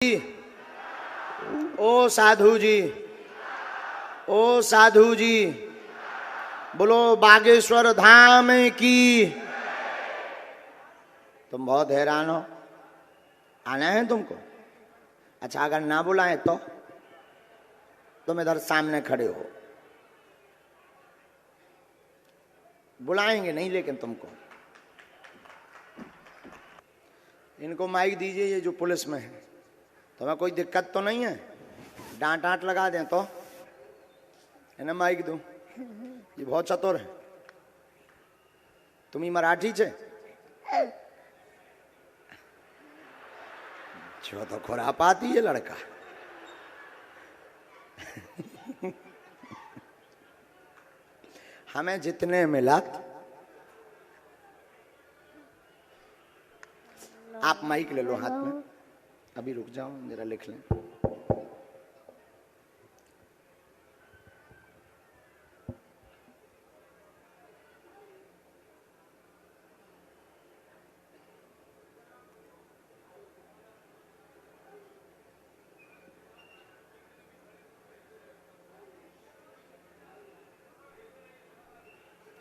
ओ साधु जी, ओ साधु जी, बोलो बागेश्वर धाम की। तुम बहुत हैरान हो, आना है तुमको? अच्छा, अगर ना बुलाए तो तुम इधर सामने खड़े हो, बुलाएंगे नहीं लेकिन तुमको। इनको माइक दीजिए, ये जो पुलिस में है। तुम्हें कोई दिक्कत तो नहीं है? डांट डांट लगा दें तो इन्हें माइक दूं? ये बहुत चतुर है। तुम्ही मराठी छे? जो तो खुरापाती है लड़का। हमें जितने मिला। आप माइक ले लो हाथ में, अभी रुक जाओ, मेरा लिख लें।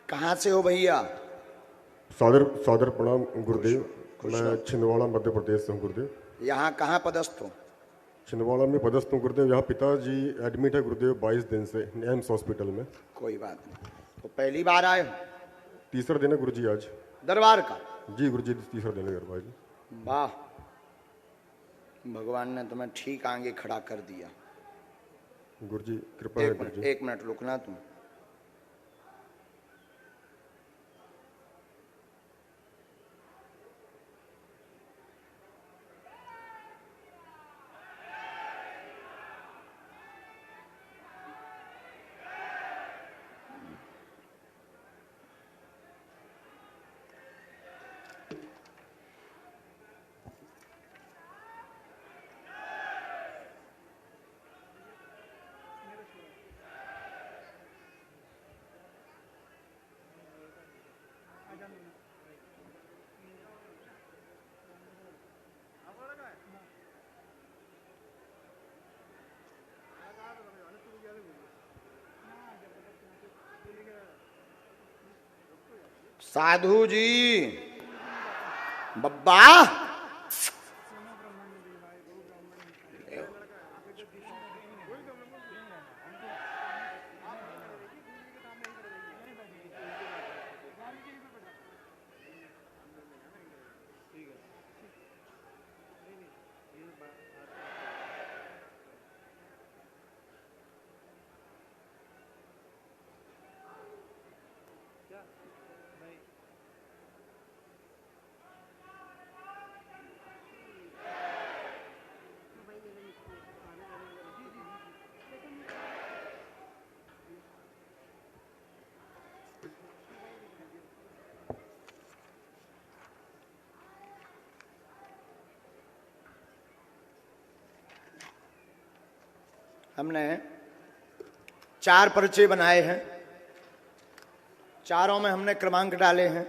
कहाँ से हो भैया? सादर सादर प्रणाम गुरुदेव। मैं छिंदवाड़ा मध्य प्रदेश से हूँ गुरुदेव। यहाँ कहाँ पदस्थ हो? छिंदवाड़ा में पदस्थ हूँ गुरुदेव। यहाँ पिताजी एडमिट है गुरुदेव 22 दिन से एम्स हॉस्पिटल में। कोई बात नहीं। तो पहली बार आए हो? तीसरा दिन है गुरुजी आज दरबार का? जी गुरुजी, तीसरा दिन है दरबार जी। वाह, भगवान ने तुम्हें ठीक आगे खड़ा कर दिया। गुरुजी कृपा है गुरुजी। एक मिनट रुकना तुम। साधु जी, बब्बा, हमने 4 पर्चे बनाए हैं, चारों में हमने क्रमांक डाले हैं।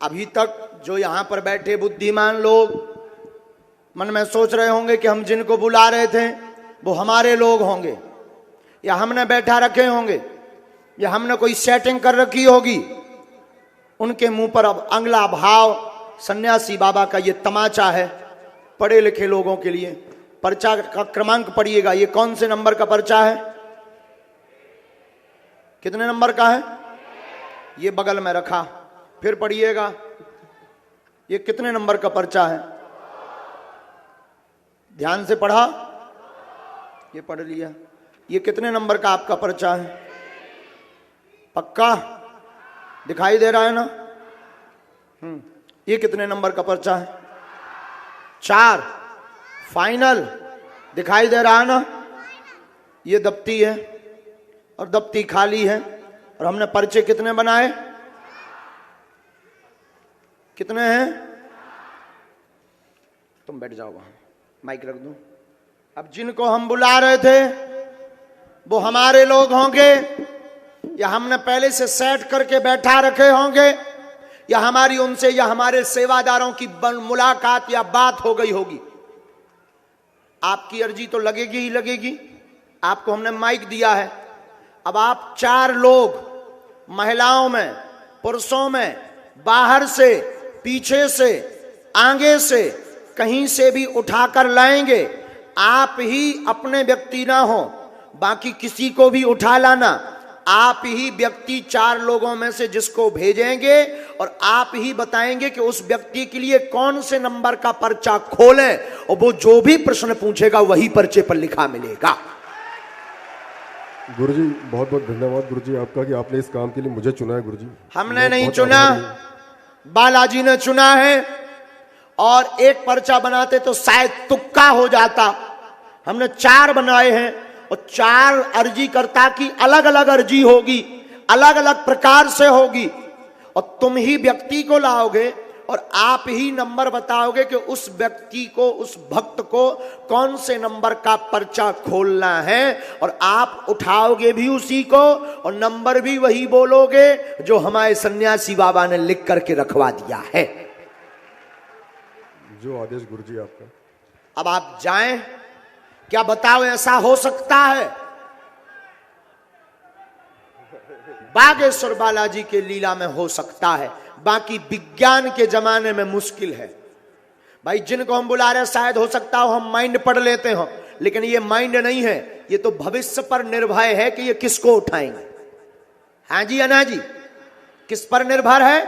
अभी तक जो यहां पर बैठे बुद्धिमान लोग मन में सोच रहे होंगे कि हम जिनको बुला रहे थे वो हमारे लोग होंगे, या हमने बैठा रखे होंगे, या हमने कोई सेटिंग कर रखी होगी। उनके मुंह पर अब अगला भाव सन्यासी बाबा का ये तमाचा है पढ़े लिखे लोगों के लिए। पर्चा का क्रमांक पढ़िएगा। ये कौन से नंबर का पर्चा है? कितने नंबर का है? ये बगल में रखा। फिर पढ़िएगा, ये कितने नंबर का पर्चा है? ध्यान से पढ़ा? ये पढ़ लिया। ये कितने नंबर का आपका पर्चा है? पक्का दिखाई दे रहा है ना? ये कितने नंबर का पर्चा है? 4। फाइनल दिखाई दे रहा है ना? ये दफ्ती है और दफ्ती खाली है। और हमने पर्चे कितने बनाए? कितने हैं? तुम बैठ जाओ वहां, माइक रख दूं। अब जिनको हम बुला रहे थे वो हमारे लोग होंगे, या हमने पहले से सेट करके बैठा रखे होंगे, या हमारी उनसे या हमारे सेवादारों की मुलाकात या बात हो गई होगी। आपकी अर्जी तो लगेगी ही लगेगी, आपको हमने माइक दिया है। अब आप 4 लोग महिलाओं में, पुरुषों में, बाहर से, पीछे से, आगे से, कहीं से भी उठाकर लाएंगे। आप ही अपने व्यक्ति ना हो, बाकी किसी को भी उठा लाना। आप ही व्यक्ति 4 लोगों में से जिसको भेजेंगे और आप ही बताएंगे कि उस व्यक्ति के लिए कौन से नंबर का पर्चा खोलें, और वो जो भी प्रश्न पूछेगा वही पर्चे पर लिखा मिलेगा। गुरुजी बहुत बहुत धन्यवाद गुरुजी आपका कि आपने इस काम के लिए मुझे चुना है गुरुजी। हमने नहीं चुना, बालाजी ने चुना है। और एक पर्चा बनाते तो शायद तुक्का हो जाता। हमने 4 बनाए हैं और 4 अर्जीकर्ता की अलग अलग अर्जी होगी, अलग अलग प्रकार से होगी, और तुम ही व्यक्ति को लाओगे और आप ही नंबर बताओगे कि उस व्यक्ति को, उस भक्त को कौन से नंबर का पर्चा खोलना है, और आप उठाओगे भी उसी को और नंबर भी वही बोलोगे जो हमारे सन्यासी बाबा ने लिख करके रखवा दिया है। जो आदेश गुरुजी आपका। अब आप जाएं, क्या बताओ ऐसा हो सकता है? बागेश्वर बालाजी के लीला में हो सकता है, बाकी विज्ञान के जमाने में मुश्किल है। भाई जिनको हम बुला रहे हैं शायद हो सकता हो हम माइंड पढ़ लेते हो, लेकिन ये माइंड नहीं है, ये तो भविष्य पर निर्भर है कि ये किसको उठाएंगे। हाँ जी अन्ना जी, किस पर निर्भर है?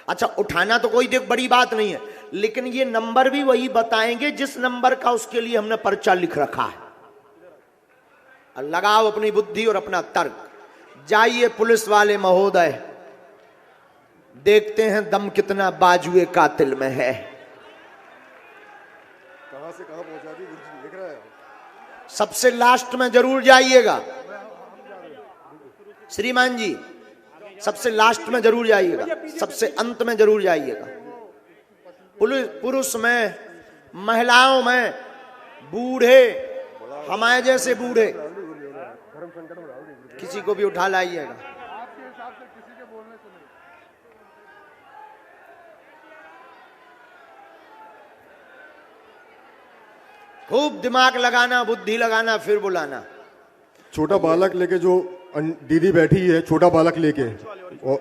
अच्छा, उठाना तो कोई बड़ी बात नहीं है, लेकिन ये नंबर भी वही बताएंगे जिस नंबर का उसके लिए हमने पर्चा लिख रखा है। लगाओ अपनी बुद्धि और अपना तर्क। जाइए पुलिस वाले महोदय, देखते हैं दम कितना बाजुए कातिल में है। कहां से कहां पहुंचा दी गुरुजी, लिख रहा है। सबसे लास्ट में जरूर जाइएगा श्रीमान जी, सबसे लास्ट में जरूर जाइएगा, सबसे अंत में जरूर जाइएगा। पुरुष में, महिलाओं में, बूढ़े, हमारे जैसे बूढ़े, किसी को भी उठा लाइएगा। खूब दिमाग लगाना, बुद्धि लगाना, फिर बुलाना। छोटा बालक लेके जो दीदी बैठी है, छोटा बालक लेके,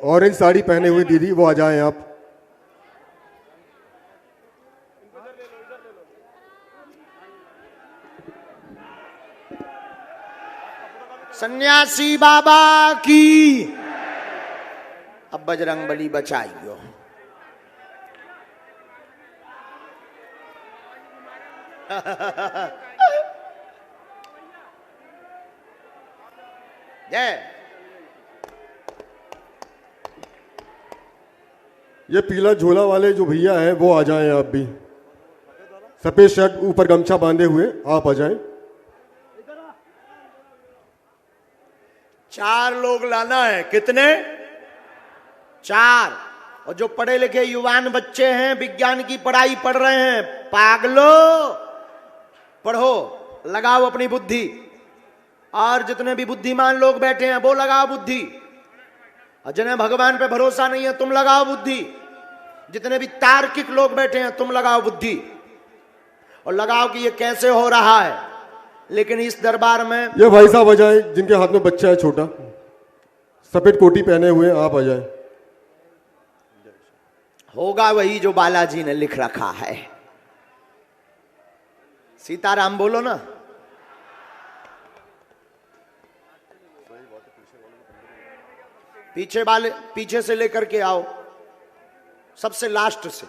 ऑरेंज साड़ी पहने हुई दीदी, वो आ जाएं आप। सन्यासी बाबा की। अब बजरंग बली बचाइयो। जय। ये पीला झोला वाले जो भैया हैं वो आ जाएं आप भी, सफेद शर्ट ऊपर गमछा बांधे हुए, आप आ जाएं। 4 लोग लाना है। कितने? 4। और जो पढ़े लिखे युवान बच्चे हैं, विज्ञान की पढ़ाई पढ़ रहे हैं, पागलो पढ़ो, लगाओ अपनी बुद्धि। और जितने भी बुद्धिमान लोग बैठे हैं वो लगाओ बुद्धि, और जिन्हें भगवान पे भरोसा नहीं है तुम लगाओ बुद्धि। जितने भी तार्किक लोग बैठे हैं तुम लगाओ बुद्धि, और लगाओ कि ये कैसे हो रहा है। लेकिन इस दरबार में ये भाई साहब आ जाए जिनके हाथ में बच्चा है छोटा, सफेद कोटी पहने हुए, आप आ जाए। होगा वही जो बालाजी ने लिख रखा है। सीताराम बोलो ना। पीछे वाले, पीछे से लेकर के आओ, सबसे लास्ट से।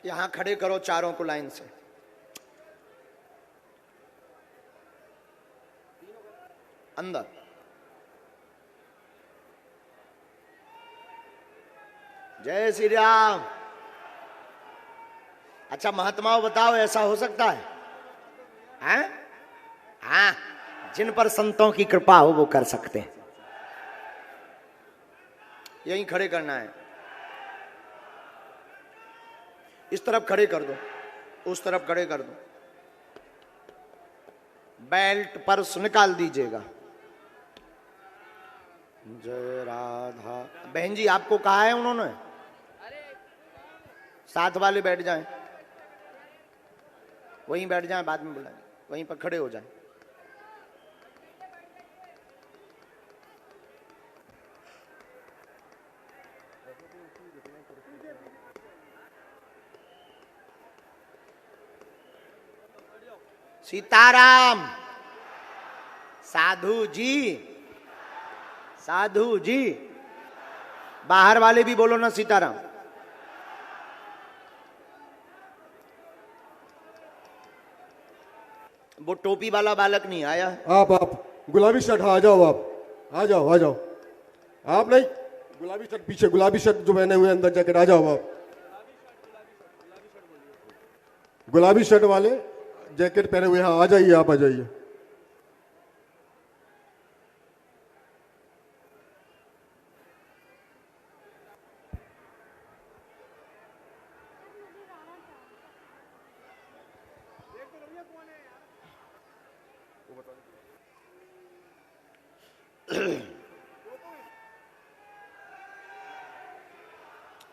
यहां खड़े करो चारों को लाइन से। अंदर। जय श्री राम। अच्छा महात्माओं बताओ, ऐसा हो सकता है? हैं? हाँ, जिन पर संतों की कृपा हो वो कर सकते हैं। यहीं खड़े करना है। इस तरफ खड़े कर दो, उस तरफ खड़े कर दो। बेल्ट पर्स निकाल दीजिएगा। जय राधा। बहन जी आपको कहा है उन्होंने? साथ वाले बैठ जाएं, वहीं बैठ जाएं, बाद में बुलाएं, वहीं पर खड़े हो जाएं। सीताराम। साधु जी, साधु जी। बाहर वाले भी बोलो ना सीताराम। वो टोपी वाला बालक नहीं आया है। आप गुलाबी शर्ट, हाँ आ जाओ, आप आ जाओ, आ जाओ। आप नहीं, गुलाबी शर्ट पीछे, गुलाबी शर्ट जो पहने हुए अंदर जैकेट, आ जाओ आप। गुलाबी शर्ट वाले जैकेट पहने हुए, हाँ आ जाइए, आप आ जाइए।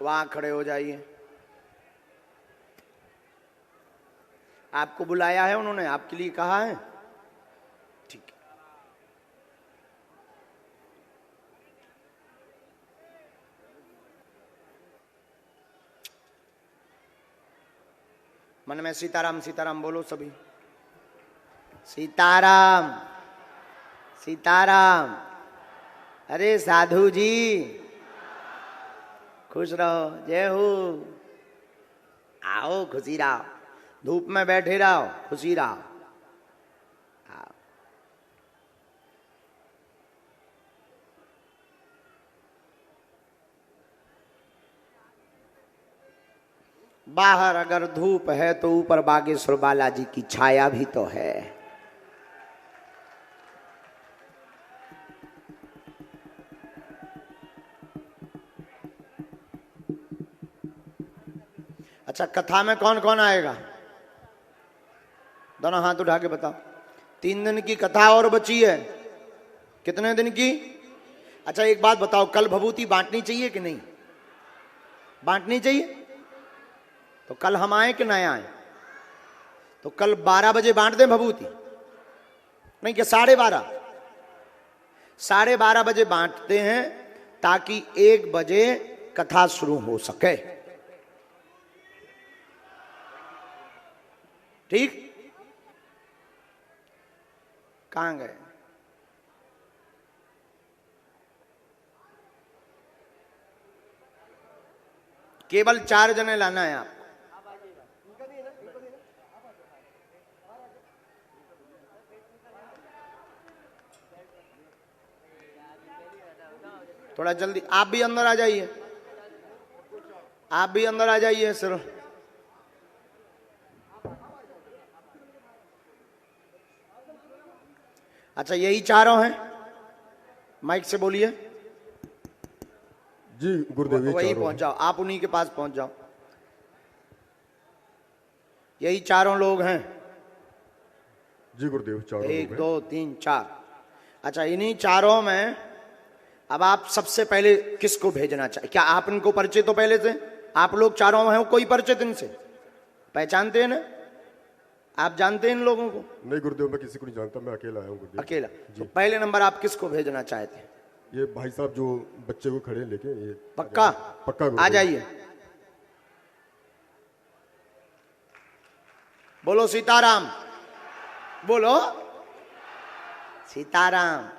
वहां खड़े हो जाइए। आपको बुलाया है उन्होंने, आपके लिए कहा है। ठीक है। मन में सीताराम सीताराम बोलो सभी। सीताराम सीताराम। अरे साधु जी खुश रहो, जय हो। आओ खुशी रहो, धूप में बैठे रहो, खुशी रहो। आओ। बाहर अगर धूप है तो ऊपर बागेश्वर बालाजी की छाया भी तो है। अच्छा, कथा में कौन कौन आएगा? दोनों हाथ उठा के बताओ। 3 दिन की कथा और बची है। कितने दिन की? अच्छा एक बात बताओ, कल भभूति बांटनी चाहिए कि नहीं? बांटनी चाहिए। तो कल हम आए कि नहीं आए? तो कल 12 बजे बांट दें भभूति? नहीं कि 12:30? 12:30 बजे बांटते हैं ताकि 1 बजे कथा शुरू हो सके। ठीक? कहां गए? केवल 4 जने लाना है आपको। थोड़ा जल्दी, आप भी अंदर आ जाइए, आप भी अंदर आ जाइए सिर्फ। अच्छा यही चारों हैं? माइक से बोलिए। जी गुरुदेव, ये वही चारों पहुंच जाओ, आप उन्हीं के पास पहुंच जाओ। यही चारों लोग हैं? जी गुरुदेव, चारों 1 लोग 2 3 4। अच्छा इन्हीं चारों में अब आप सबसे पहले किसको भेजना चाहिए? क्या आप इनको परिचित हो पहले से? आप लोग चारों हैं, कोई परिचित इनसे? पहचानते हैं ना? आप जानते हैं इन लोगों को? नहीं गुरुदेव, मैं किसी को नहीं जानता, मैं अकेला आया हूँ गुरुदेव। अकेला? तो पहले नंबर आप किसको भेजना चाहते हैं? ये भाई साहब जो बच्चे को खड़े लेके, ये पक्का? पक्का आ गुरुदेव। जाइए। बोलो सीताराम, बोलो सीताराम।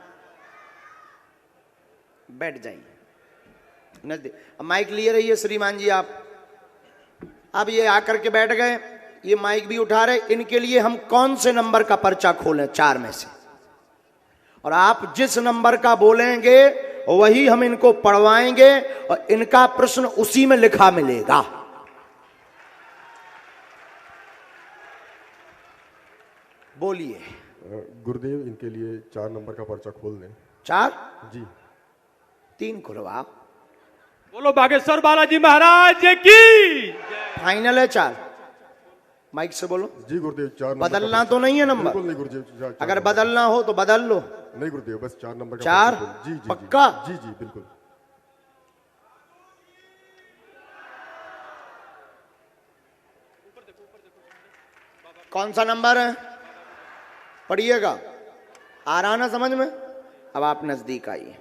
बैठ जाइए नजदीक। अब माइक लिए रहिए श्रीमान जी आप। अब ये आकर के बैठ गए, ये माइक भी उठा रहे। इनके लिए हम कौन से नंबर का पर्चा खोलें 4 में से? और आप जिस नंबर का बोलेंगे वही हम इनको पढ़वाएंगे और इनका प्रश्न उसी में लिखा मिलेगा। बोलिए। गुरुदेव, इनके लिए 4 नंबर का पर्चा खोल दें। 4? जी। 3 खुलवाओ। बोलो बागेश्वर बालाजी महाराज की। फाइनल है 4? माइक से बोलो। जी गुरुदेव, 4 नंबर बदलना तो नहीं है नंबर? बिल्कुल नहीं गुरुदेव, अगर बदलना हो तो बदल लो। नहीं गुरुदेव, बस 4 नंबर का 4? पर्चा खोलो। जी जी पक्का? जी जी बिल्कुल। कौन सा नंबर है? पढ़िएगा। आ रहा ना समझ में? अब आप नजदीक आइए,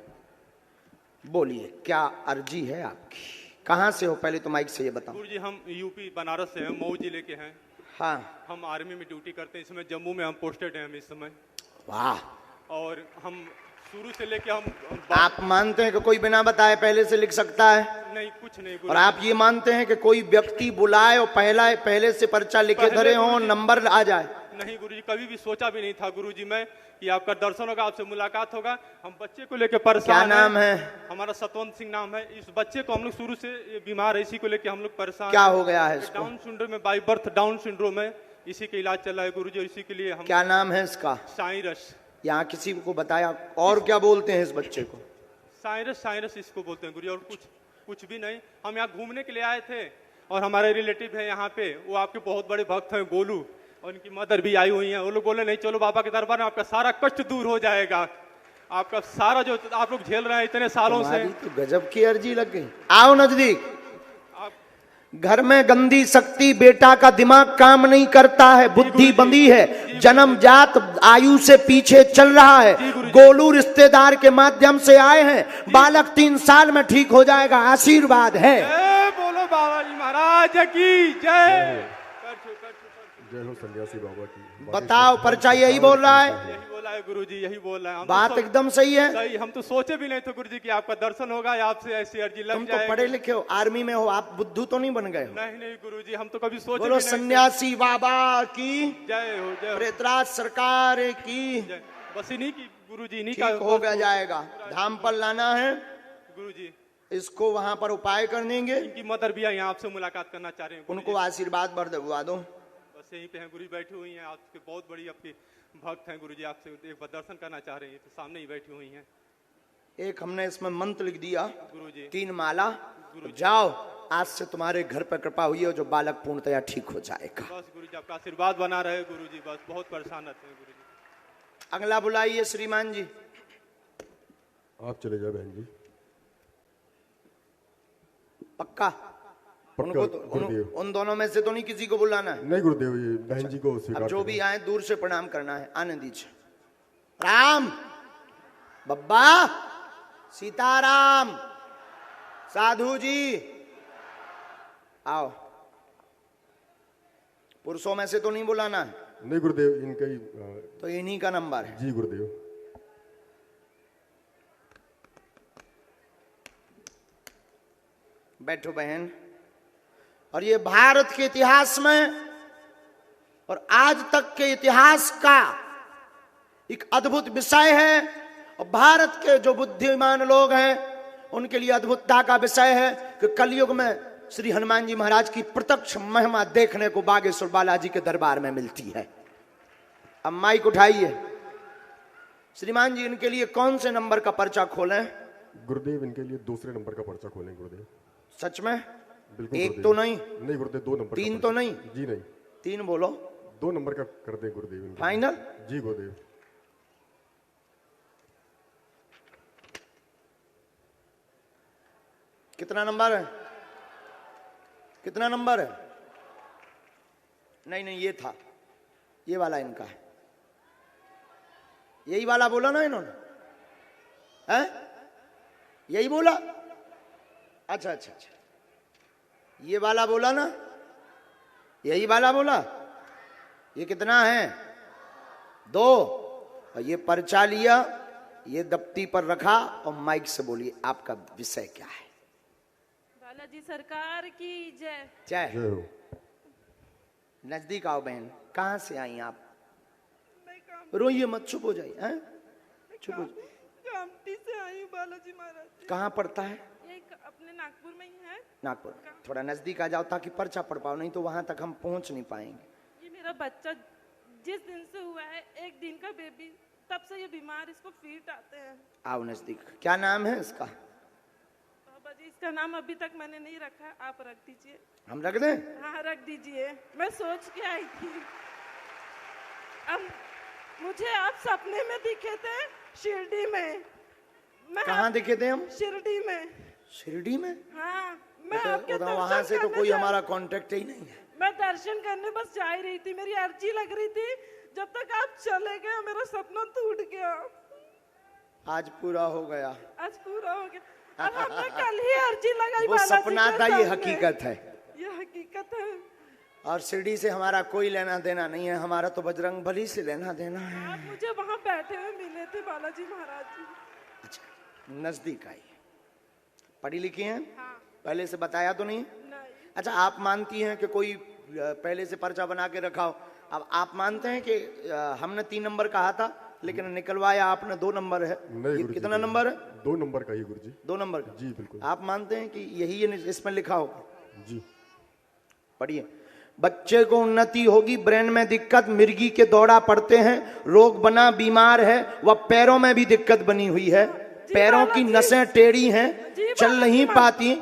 बोलिए क्या अर्जी है आपकी? कहाँ से हो पहले तो माइक से ये बताओ। गुरुजी हम यूपी बनारस से हैं, मऊ जिले के हैं। हाँ। हम आर्मी में ड्यूटी करते हैं, इस समय जम्मू में हम पोस्टेड हैं हम इस समय। वाह। और हम शुरू से लेके हम आप मानते हैं कि कोई बिना बताए पहले से लिख सकता है? नहीं, कुछ नहीं और गुरुजी। आप ये मानते हैं कि कोई व्यक्ति बुलाए और पहले से पर्चा लिखे पहले धरे हो, गुरुजी- नंबर आ जाए? नहीं गुरुजी, कभी भी सोचा भी नहीं था गुरुजी मैं कि आपका दर्शन होगा, आपसे मुलाकात होगा। हम बच्चे को लेके क्या परेशान नाम हैं। है? हमारा सतवंत सिंह नाम है। इस बच्चे को हम लोग शुरू से ये बीमार है, इसी को लेके हम लोग परेशान क्या हैं। हो गया है इसको? डाउन सिंड्रोम में, बाई बर्थ डाउन सिंड्रोम है, इसी का इलाज चल रहा है गुरुजी। और इसी के लिए हम क्या नाम है इसका? साइरस। यहाँ किसी को बताया? और क्या बोलते हैं इस बच्चे को? साइरस, साइरस इसको बोलते हैं गुरुजी, और कुछ भी नहीं। हम यहाँ घूमने के लिए आए थे और हमारे रिलेटिव है यहाँ पे, वो आपके बहुत बड़े भक्त हैं, गोलू, और उनकी मदर भी आई हुई हैं। वो लोग बोले नहीं चलो बाबा के दरबार में, आपका सारा कष्ट दूर हो जाएगा, आपका सारा जो आप लोग झेल रहे हैं इतने सालों से। तुम्हारी तो गजब की अर्जी लग गई। आओ नजदीक। आप घर में गंदी शक्ति, बेटा का दिमाग काम नहीं करता है, बुद्धि बंदी है, जन्मजात आयु से पीछे चल रहा है। गोलू रिश्तेदार के माध्यम से आए हैं, बालक 3 साल में ठीक हो जाएगा, आशीर्वाद है। जय बोलो बाबा जी महाराज की जय। जय हो सन्यासी बाबा की। बताओ, पर्चा यही बोल रहा है? यही बोला है गुरुजी, यही बोल रहा है। हम बात तो एकदम सही है। सही, हम तो सोचे भी नहीं थे गुरुजी कि आपका दर्शन होगा या आपसे ऐसी अर्जी लग तुम तो जाएगी। पढ़े लिखे हो, आर्मी में हो, आप बुद्धू तो नहीं बन गए हो? नहीं नहीं गुरुजी, हम तो कभी सोचे बोलो भी नहीं थे। सन्यासी बाबा की जय हो, जय हो, प्रेतराज सरकार की। जय। बस इन्हीं की गुरुजी, इन्हीं ठीक का हो गया जाएगा। धाम पर लाना है गुरुजी। इसको, वहां पर उपाय कर देंगे। इनकी मदर भी यहाँ आपसे मुलाकात करना चाह रहे हैं गुरुजी। उनको आशीर्वाद बरदवा दो। बस यहीं पे हैं गुरुजी, बैठी हुई हैं आपके, बहुत बड़ी आपकी भक्त हैं गुरुजी, आपसे एक बार दर्शन करना चाह रही हैं, तो सामने ही बैठी हुई हैं एक हमने इसमें मंत्र लिख दिया, गुरुजी। 3 माला। जाओ, आज से तुम्हारे घर पर कृपा हुई है, जो बालक पूर्णतया ठीक हो जाएगा। बस गुरुजी आपका आशीर्वाद बना रहे गुरुजी, बस बहुत परेशान रहते हैं गुरुजी। अगला बुलाइए श्रीमान जी। आप चले जाए बहन जी। पक्का? पक्का उनको तो, गुरुदेव। उन दोनों में से तो नहीं किसी को बुलाना है? नहीं गुरुदेव, ये बहन जी को स्वीकार अब जो करें। भी आए दूर से प्रणाम करना है, आने दीजिए। राम बब्बा, सीताराम, साधु जी आओ। पुरुषों में से तो नहीं बुलाना है? नहीं गुरुदेव, इनका ही तो इन्हीं का नंबर है। जी गुरुदेव। बैठो बहन। और ये भारत के इतिहास में और आज तक के इतिहास का एक अद्भुत विषय है, और भारत के जो बुद्धिमान लोग हैं उनके लिए अद्भुतता का विषय है कि कलयुग में श्री हनुमान जी महाराज की प्रत्यक्ष महिमा देखने को बागेश्वर बालाजी के दरबार में मिलती है। अब माइक उठाइए। श्रीमान जी, इनके लिए कौन से नंबर का पर्चा खोलें? गुरुदेव, इनके लिए दूसरे नंबर का पर्चा खोलें गुरुदेव। सच में? बिल्कुल एक गुरुदेव। तो नहीं? नहीं गुरुदेव, 2 नंबर का 3 पर्चा। तो नहीं? जी नहीं, 3 बोलो। 2 नंबर का कर दें गुरुदेव इनके। फाइनल? जी गुरुदेव। कितना नंबर है? कितना नंबर है? नहीं नहीं, ये था, ये वाला इनका है। यही वाला बोला ना इन्होंने? हैं? यही बोला? अच्छा अच्छा अच्छा, ये वाला बोला ना? यही वाला बोला? ये कितना है? 2। और ये पर्चा लिया, ये दफ्ती पर रखा, और माइक से बोलिए आपका विषय क्या है? बालाजी सरकार की जय। जय। जय हो। नजदीक आओ बहन। कहाँ से आई आप? मैं काम रोइए मत, चुप हो जाइए। हैं? चुप हो। कामटी से आई हूँ बालाजी महाराज। कहाँ पड़ता है? ये अपने नागपुर में ही है। नागपुर। थोड़ा नजदीक आ जाओ ताकि पर्चा पढ़ पाओ, नहीं तो वहां तक हम पहुंच नहीं पाएंगे। ये मेरा बच्चा जिस दिन से हुआ है, 1 दिन का बेबी, तब से ये बीमार, इसको फीट आते हैं। आओ नजदीक। क्या नाम है इसका? बाबा जी इसका नाम अभी तक मैंने नहीं रखा, आप रख दीजिए। हम रख दें? हाँ रख दीजिए, मैं सोच के आई थी। अब मुझे आप सपने में दिखे थे शिरडी में। मैं कहाँ दिखे थे हम? शिरडी में। शिरडी में? हाँ मैं आपके वहां दर्शन से तो करने कोई जा- हमारा कांटेक्ट ही नहीं है। मैं दर्शन करने बस जा ही रही थी, मेरी अर्जी लग रही थी। जब तक आप चले गए मेरा सपना टूट गया। आज पूरा हो गया। आज पूरा हो गया और हमने कल ही अर्जी लगाई। वो बालाजी सपना के था, ये सामने। हकीकत है। ये हकीकत है। और शिरडी से हमारा कोई लेना देना नहीं है, हमारा तो बजरंग बली से लेना देना है। आप मुझे वहाँ बैठे हुए मिले थे बालाजी महाराज जी। अच्छा, नजदीक आई। पढ़ी लिखी हैं? हाँ। पहले से बताया तो नहीं? नहीं। अच्छा, आप मानती हैं कि कोई पहले से पर्चा बना के रखा हो? अब आप मानते हैं कि हमने 3 नंबर कहा था लेकिन निकलवाया आपने 2 नंबर है? नहीं ये गुरुजी, कितना नंबर है? 2 नंबर का ही गुरुजी। 2 नंबर का? जी बिल्कुल। आप मानते हैं कि यही इसमें लिखा होगा? जी। पढ़िए। बच्चे को उन्नति होगी, ब्रेन में दिक्कत, मिर्गी के दौरा पड़ते हैं, रोग बना, बीमार है, वह पैरों में भी दिक्कत बनी हुई है, पैरों की नसें टेढ़ी हैं, चल नहीं पाती।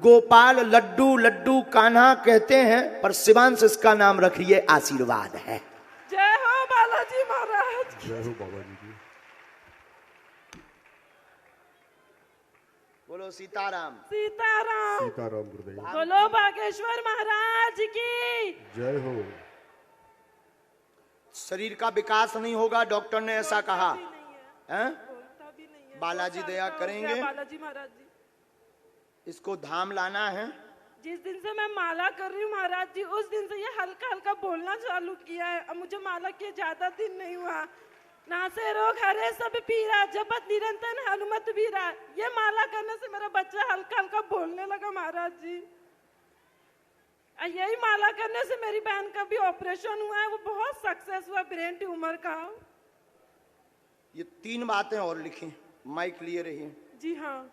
गोपाल लड्डू लड्डू कान्हा कहते हैं, पर शिवांश इसका नाम रखिए आशीर्वाद है। जय हो बालाजी महाराज। जय हो बाबा जी की। बोलो सीताराम। सीताराम। सीताराम गुरुदेव। बोलो बागेश्वर महाराज की जय हो। शरीर का विकास नहीं होगा, डॉक्टर ने ऐसा कहा भी नहीं है, है? बोलता भी नहीं है। बालाजी 2 साल दया का हो करेंगे। गया बालाजी महाराज जी। इसको धाम लाना है। जिस दिन से मैं माला कर रही हूँ महाराज जी, उस दिन से ये हल्का हल्का बोलना चालू किया है। अब मुझे माला किए ज्यादा दिन नहीं हुआ। नासे रोग हरे सब पीरा, जपत निरंतर हनुमत वीरा। ये माला करने से मेरा बच्चा हल्का हल्का बोलने लगा महाराज जी। यही माला करने से मेरी बहन का भी ऑपरेशन हुआ है, वो बहुत सक्सेस हुआ ब्रेन ट्यूमर का। ये 3 बातें और लिखी, माइक लिए रहिए। जी हाँ।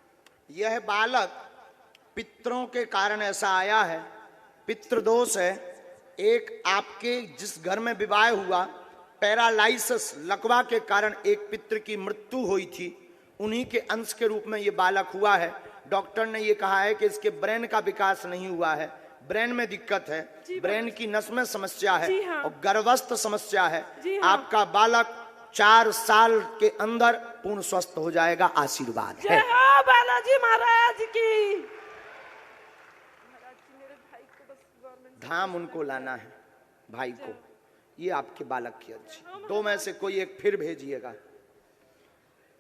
यह बालक पितरों के कारण ऐसा आया है, पितृदोष है। एक आपके जिस घर में विवाह हुआ, पैरालाइसिस लकवा के कारण एक पितृ की मृत्यु हुई थी, उन्हीं के अंश के रूप में ये बालक हुआ है। डॉक्टर ने ये कहा है कि इसके ब्रेन का विकास नहीं हुआ है, ब्रेन में दिक्कत है, ब्रेन की नस में समस्या है, जी हाँ। और गर्भस्थ समस्या है। जी हाँ। आपका बालक 4 साल के अंदर पूर्ण स्वस्थ हो जाएगा, आशीर्वाद जय है। हो बालाजी महाराज की। महाराज जी मेरे भाई को बस गवर्नमेंट धाम उनको लाना है, भाई को। ये आपके बालक की अर्जी। 2 में से कोई एक फिर भेजिएगा।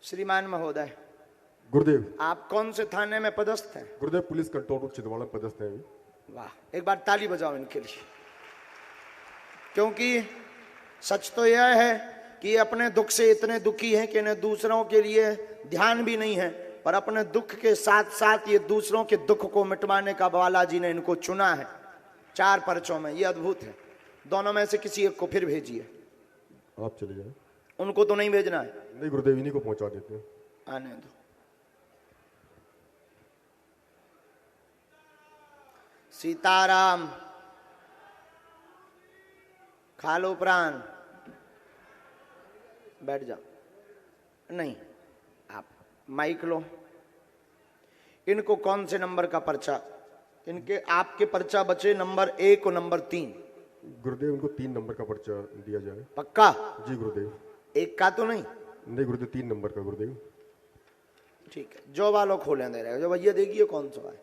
श्रीमान महोदय, गुरुदेव। आप कौन से थाने में पदस्थ हैं? गुरुदेव पुलिस कंट्रोल रूम छिंदवाड़ा में पदस्थ है अभी। वाह, एक बार ताली बजाओ इनके लिए। क्योंकि सच तो यह है कि ये अपने दुख से इतने दुखी हैं कि इन्हें दूसरों के लिए ध्यान भी नहीं है, पर अपने दुख के साथ साथ ये दूसरों के दुख को मिटवाने का बालाजी ने इनको चुना है 4 पर्चों में। ये अद्भुत है। दोनों में से किसी एक को फिर भेजिए। आप चले जाए। उनको तो नहीं भेजना है? नहीं गुरुदेव, इन्हीं को पहुंचा देते हैं। आने दो। सीताराम। खा लो प्राण, बैठ जाओ। नहीं, आप माइक लो। इनको कौन से नंबर का पर्चा? इनके आपके पर्चा बचे नंबर 1 और नंबर 3। गुरुदेव उनको 3 नंबर का पर्चा दिया जाए। पक्का? जी गुरुदेव। 1 का तो नहीं? नहीं गुरुदेव, 3 नंबर का गुरुदेव। ठीक है, जो वालों खोले दे रहे हो। जो भैया देखिए कौन सा है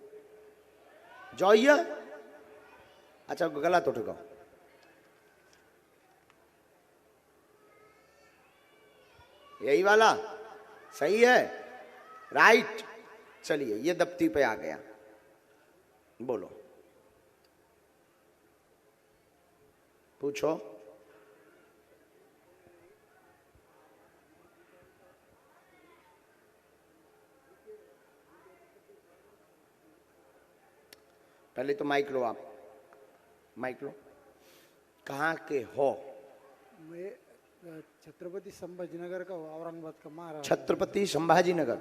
जो ये। अच्छा, गलत उठ गया। यही वाला सही है, राइट। चलिए, ये दफ्ती पे आ गया। बोलो, पूछो। पहले तो माइक लो, आप माइक लो। कहाँ के हो? मैं छत्रपति संभाजीनगर का हूँ, औरंगाबाद का, महाराष्ट्र। छत्रपति संभाजी नगर,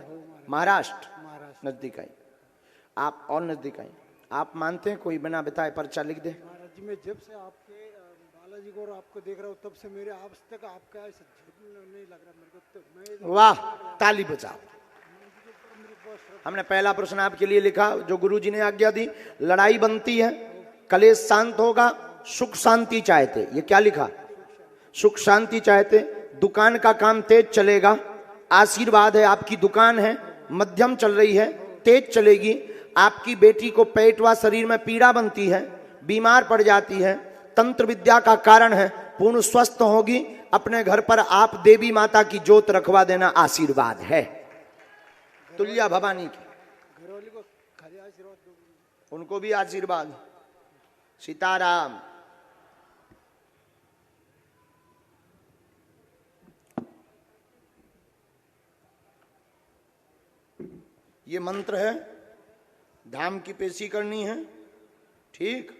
महाराष्ट्र। महाराष्ट्र। नजदीक आई आप, और नजदीक आई। आप मानते हैं कोई बिना बताए पर्चा लिख दे? महाराज जी, मैं जब से आपके बालाजी को और आपको देख रहा हूँ, तब से मेरे आज तक आपका ऐसा झूठ नहीं लग रहा मेरे को। तो मैं वाह, ताली बजाओ। हमने पहला प्रश्न आपके लिए लिखा जो गुरुजी ने आज्ञा दी, लड़ाई बनती है, कलेश शांत होगा, सुख शांति चाहते, ये क्या लिखा? सुख शांति चाहते, दुकान का काम तेज चलेगा, आशीर्वाद है, आपकी दुकान है मध्यम चल रही है, तेज चलेगी, आपकी बेटी को पेट व शरीर में पीड़ा बनती है, बीमार पड़ जाती है, तंत्र विद्या का कारण है, पूर्ण स्वस्थ होगी, अपने घर पर आप देवी माता की जोत रखवा देना, आशीर्वाद है। तुल्या भवानी की घरवाली को खाली आशीर्वाद दो। उनको भी आशीर्वाद। सीताराम। ये मंत्र है, धाम की पेशी करनी है, ठीक?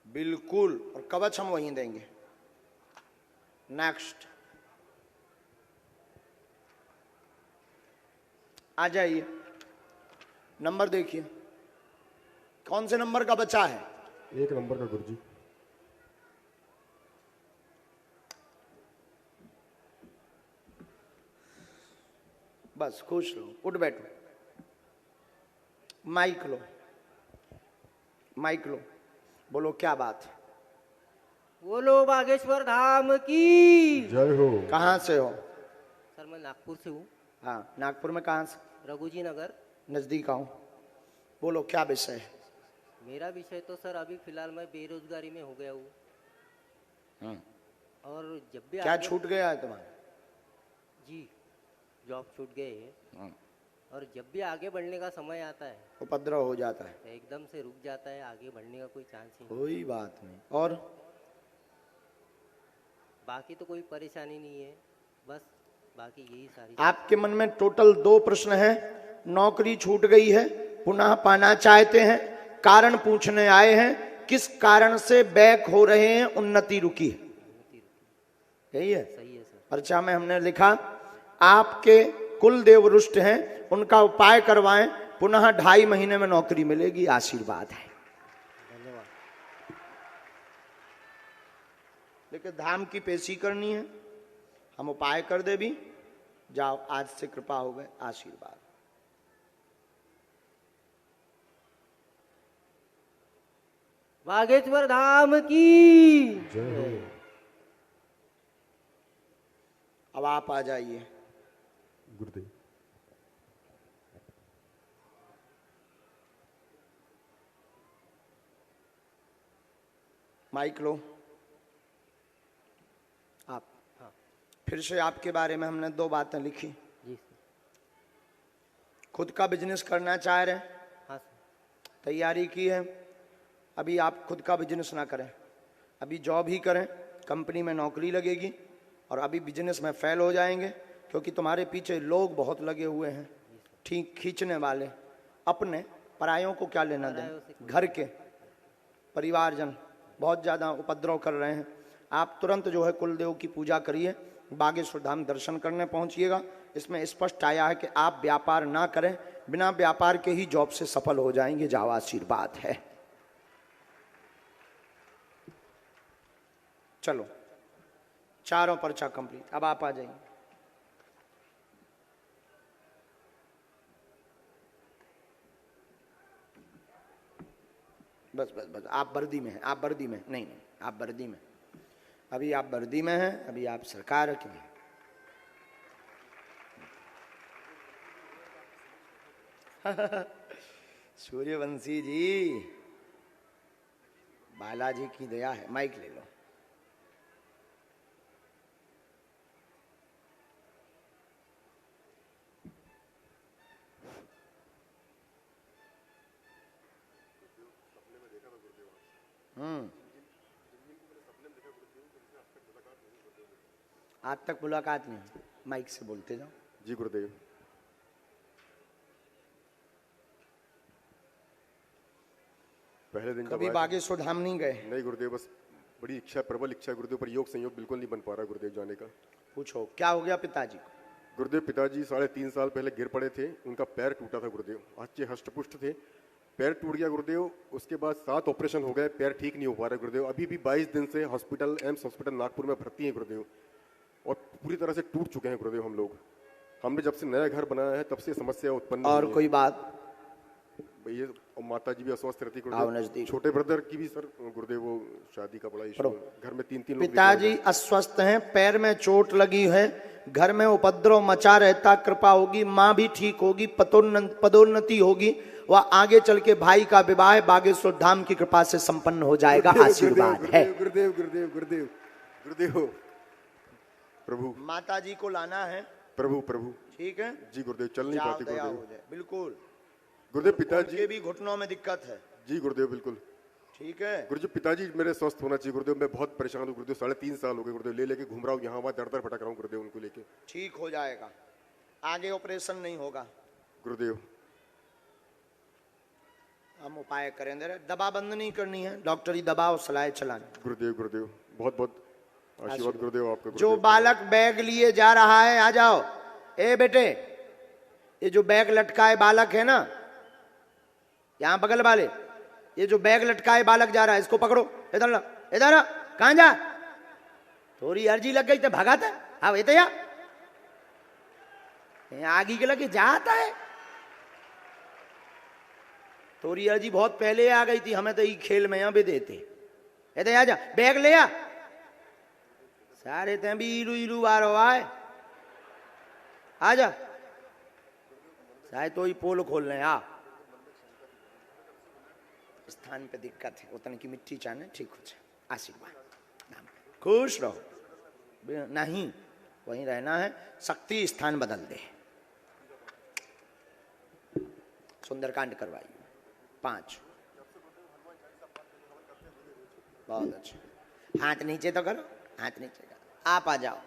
बिल्कुल। और कवच हम वहीं देंगे। नेक्स्ट आ जाइए, नंबर देखिए कौन से नंबर का बचा है? 1 नंबर का गुरुजी। बस खुश लो, उठ बैठो, माइक लो, माइक लो, बोलो क्या बात है? बोलो बागेश्वर धाम की। जय हो। कहाँ से हो? सर मैं नागपुर से हूँ। हाँ, नागपुर में कहाँ से? रघुजी नगर। नजदीक आऊं। बोलो क्या विषय है? मेरा विषय तो सर अभी फिलहाल मैं बेरोजगारी में हो गया हूँ। और जब भी क्या छूट गया है तुम्हारा? जी जॉब छूट गए हैं। और जब भी आगे बढ़ने का समय आता है उपद्रव हो जाता है, तो एकदम से रुक जाता है, आगे बढ़ने का कोई चांस ही नहीं। कोई बात नहीं। और बाकी तो कोई परेशानी नहीं है, बस बाकी यही सारी। आपके मन में टोटल 2 प्रश्न है। नौकरी छूट गई है, पुनः पाना चाहते हैं, कारण पूछने आए हैं, किस कारण से बैक हो रहे हैं, उन्नति रुकी है, यही है? सही है सर। पर्चा में हमने लिखा आपके कुल देव रुष्ट हैं, उनका उपाय करवाएं, पुनः 2.5 महीने में नौकरी मिलेगी, आशीर्वाद है। धन्यवाद। लेकिन धाम की पेशी करनी है, हम उपाय कर दे भी, जाओ आज से कृपा हो गए, आशीर्वाद। बागेश्वर धाम की। जय हो। अब आप आ जाइए। गुरुदेव। माइक लो आप। हाँ फिर से आपके बारे में हमने 2 बातें लिखी। जी सर। खुद का बिजनेस करना चाह रहे हैं, हाँ सर। तैयारी की है, अभी आप खुद का बिजनेस ना करें, अभी जॉब ही करें, कंपनी में नौकरी लगेगी और अभी बिजनेस में फेल हो जाएंगे, क्योंकि तुम्हारे पीछे लोग बहुत लगे हुए हैं, ठीक खींचने वाले। अपने परायों को क्या लेना दें, घर के परिवारजन बहुत ज़्यादा उपद्रव कर रहे हैं। आप तुरंत जो है कुलदेव की पूजा करिए, बागेश्वर धाम दर्शन करने पहुंचिएगा। इसमें स्पष्ट आया है कि आप व्यापार ना करें, बिना व्यापार के ही जॉब से सफल हो जाएंगे, जाओ आशीर्वाद है। चलो, चारों पर्चा कंप्लीट। अब आप आ जाइए। बस बस बस, आप वर्दी में हैं, आप वर्दी में, नहीं नहीं, आप वर्दी में, अभी आप वर्दी में हैं, अभी आप सरकार के हैं। सूर्यवंशी जी, बालाजी की दया है। माइक ले लो। आज तक मुलाकात नहीं, माइक से बोलते जाओ। जी गुरुदेव। पहले दिन कभी बागेश्वर धाम नहीं गए? नहीं गुरुदेव, बस बड़ी इच्छा, प्रबल इच्छा गुरुदेव, पर योग संयोग बिल्कुल नहीं बन पा रहा गुरुदेव जाने का। पूछो क्या हो गया पिताजी को? गुरुदेव पिताजी 3.5 साल पहले गिर पड़े थे, उनका पैर टूटा था गुरुदेव, अच्छे हष्टपुष्ट थे, पैर टूट गया गुरुदेव। उसके बाद 7 ऑपरेशन हो गए, पैर ठीक नहीं हो पा रहे गुरुदेव। अभी भी 22 दिन से हॉस्पिटल, एम्स हॉस्पिटल नागपुर में भर्ती है गुरुदेव। और पूरी तरह से टूट चुके हैं गुरुदेव हम लोग। हमने जब से नया घर बनाया है तब से समस्या उत्पन्न और हुई है। कोई बात? ये माता जी भी अस्वस्थ रहती आओ गुरुदेव, नजदीक। छोटे ब्रदर की भी सर गुरुदेव वो शादी का बड़ा इशू, घर में 3-3 लोग पिताजी अस्वस्थ हैं, पैर में चोट लगी है, घर में उपद्रव मचा रहता, कृपा होगी माँ भी ठीक होगी, पदोन्नति होगी व आगे चल के भाई का विवाह बागेश्वर धाम की कृपा से संपन्न हो जाएगा। आशीर्वाद है। गुरुदेव गुरुदेव गुरुदेव गुरुदेव प्रभु, माता जी को लाना है। प्रभु प्रभु ठीक है जी गुरुदेव, चल नहीं जाओ, पाते दया गुरुदेव। हो जाए। बिल्कुल। गुरुदेव उनके पिताजी भी घुटनों में दिक्कत है। जी गुरुदेव बिल्कुल। ठीक है गुरुजी पिताजी मेरे स्वस्थ होना चाहिए गुरुदेव, मैं बहुत परेशान हूँ गुरुदेव, 3.5 साल हो गए गुरुदेव, ले लेके घूम रहा हूँ यहाँ वहाँ, दर दर भटक रहा हूँ गुरुदेव उनको लेके। ठीक हो जाएगा, आगे ऑपरेशन नहीं होगा। गुरुदेव हम उपाय करेंगे, दवा बंद नहीं करनी है, डॉक्टरी दवा और सलाह चलानी। गुरुदेव गुरुदेव बहुत बहुत आशीर्वाद गुरुदेव आपका। जो गुरुदेव बालक बैग लिए जा रहा है, आ जाओ। ए बेटे, ये जो बैग लटकाए बालक है ना, यहां बगल वाले, ये जो बैग लटकाए बालक जा रहा है, इसको पकड़ो। इधर ला, इधर कहां जा, थोड़ी अर्जी लग गई तो भगाता है। हाँ ये तो यार आगे के लगे जाता है, थोड़ी अर्जी बहुत पहले आ गई थी, हमें तो ये खेल में यहाँ भी देते। इधर आ जा, बैग ले आ। सारे ते भी इलू इलू वारो आए, आ जा, शायद तो ही पोल खोल रहे हैं। आ स्थान पे दिक्कत है, उतने की मिट्टी चाहने ठीक हो जाए। आशीर्वाद, खुश रहो। नहीं वहीं रहना है, शक्ति स्थान बदल दे। सुंदरकांड करवाइए 5। बहुत अच्छा, हाथ नीचे तो करो, हाथ नीचे करो। आप आ जाओ।